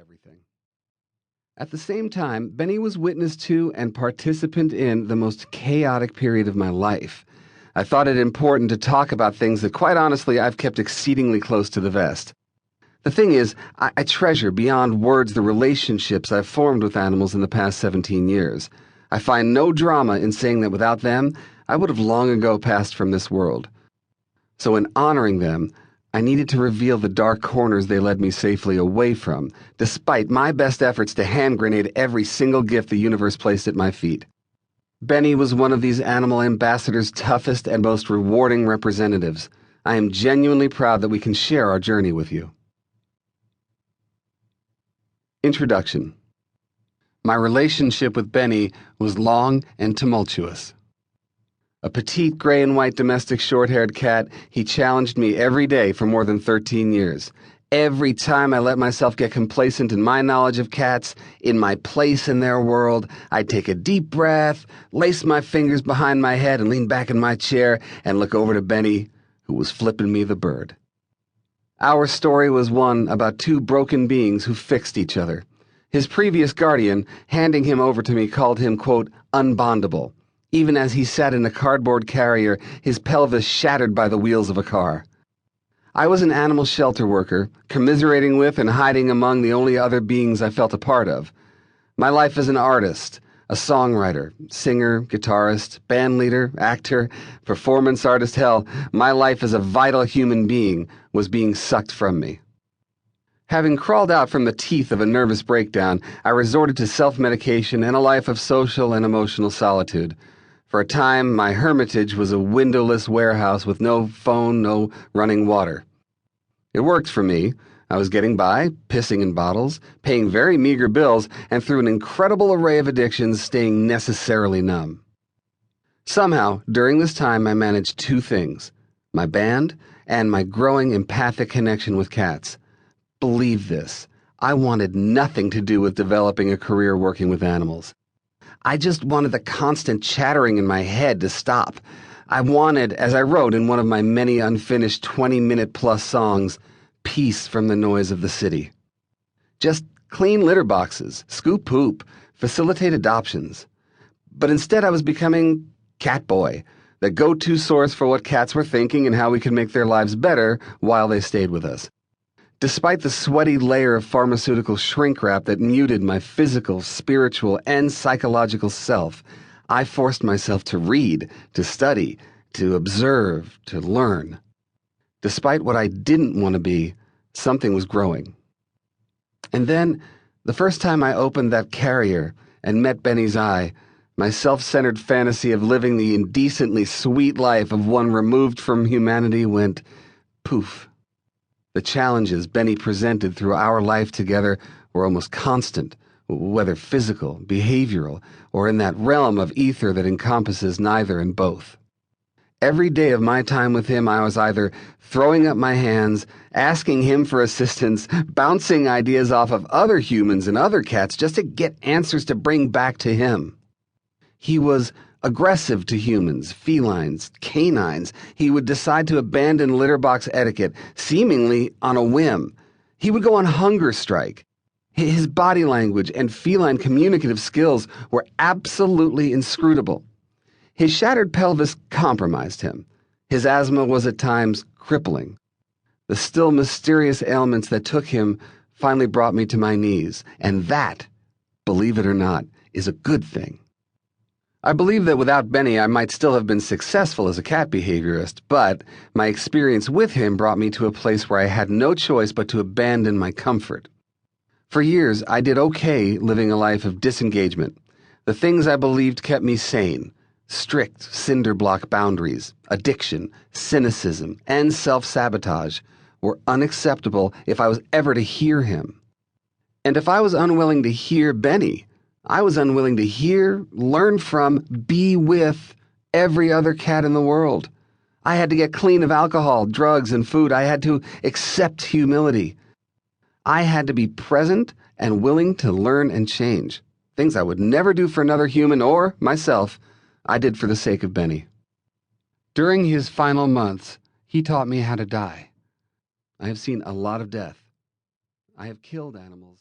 everything. At the same time, Benny was witness to and participant in the most chaotic period of my life. I thought it important to talk about things that, quite honestly, I've kept exceedingly close to the vest. The thing is, I treasure beyond words the relationships I've formed with animals in the past 17 years. I find no drama in saying that without them, I would have long ago passed from this world. So in honoring them, I needed to reveal the dark corners they led me safely away from, despite my best efforts to hand grenade every single gift the universe placed at my feet. Benny was one of these animal ambassadors' toughest and most rewarding representatives. I am genuinely proud that we can share our journey with you. Introduction. My relationship with Benny was long and tumultuous. A petite gray and white domestic short-haired cat, he challenged me every day for more than 13 years. Every time I let myself get complacent in my knowledge of cats, in my place in their world, I'd take a deep breath, lace my fingers behind my head and lean back in my chair and look over to Benny, who was flipping me the bird. Our story was one about two broken beings who fixed each other. His previous guardian, handing him over to me, called him, quote, unbondable, even as he sat in a cardboard carrier, his pelvis shattered by the wheels of a car. I was an animal shelter worker, commiserating with and hiding among the only other beings I felt a part of. My life as an artist, a songwriter, singer, guitarist, band leader, actor, performance artist, hell, my life as a vital human being was being sucked from me. Having crawled out from the teeth of a nervous breakdown, I resorted to self-medication and a life of social and emotional solitude. For a time, my hermitage was a windowless warehouse with no phone, no running water. It worked for me. I was getting by, pissing in bottles, paying very meager bills, and through an incredible array of addictions, staying necessarily numb. Somehow, during this time, I managed two things: my band and my growing empathic connection with cats. Believe this, I wanted nothing to do with developing a career working with animals. I just wanted the constant chattering in my head to stop. I wanted, as I wrote in one of my many unfinished 20-minute-plus songs, peace from the noise of the city. Just clean litter boxes, scoop poop, facilitate adoptions. But instead I was becoming Cat Boy, the go-to source for what cats were thinking and how we could make their lives better while they stayed with us. Despite the sweaty layer of pharmaceutical shrink wrap that muted my physical, spiritual, and psychological self, I forced myself to read, to study, to observe, to learn. Despite what I didn't want to be, something was growing. And then, the first time I opened that carrier and met Benny's eye, my self-centered fantasy of living the indecently sweet life of one removed from humanity went poof. The challenges Benny presented through our life together were almost constant, whether physical, behavioral, or in that realm of ether that encompasses neither and both. Every day of my time with him, I was either throwing up my hands, asking him for assistance, bouncing ideas off of other humans and other cats just to get answers to bring back to him. He was aggressive to humans, felines, canines. He would decide to abandon litter box etiquette, seemingly on a whim. He would go on hunger strike. His body language and feline communicative skills were absolutely inscrutable. His shattered pelvis compromised him. His asthma was at times crippling. The still mysterious ailments that took him finally brought me to my knees, and that, believe it or not, is a good thing. I believe that without Benny I might still have been successful as a cat behaviorist, but my experience with him brought me to a place where I had no choice but to abandon my comfort. For years I did okay living a life of disengagement. The things I believed kept me sane: strict cinder block boundaries, addiction, cynicism, and self-sabotage were unacceptable if I was ever to hear him. And if I was unwilling to hear Benny, I was unwilling to hear, learn from, be with every other cat in the world. I had to get clean of alcohol, drugs, and food. I had to accept humility. I had to be present and willing to learn and change. Things I would never do for another human or myself, I did for the sake of Benny. During his final months, he taught me how to die. I have seen a lot of death. I have killed animals.